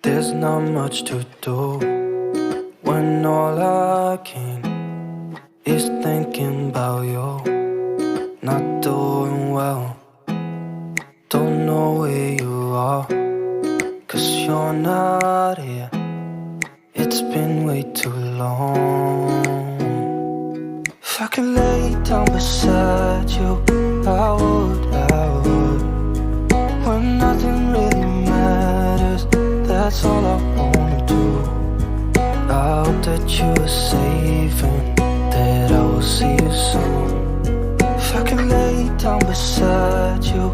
There's not much to do when all I can is thinking about you. Not doing well, don't know where you are, 'cause you're not here. It's been way too long. If I could lay down beside you, I would. When nothing really matters, that's all I wanna do. I hope that you are safe and that I will see you soon. If I could lay down beside you,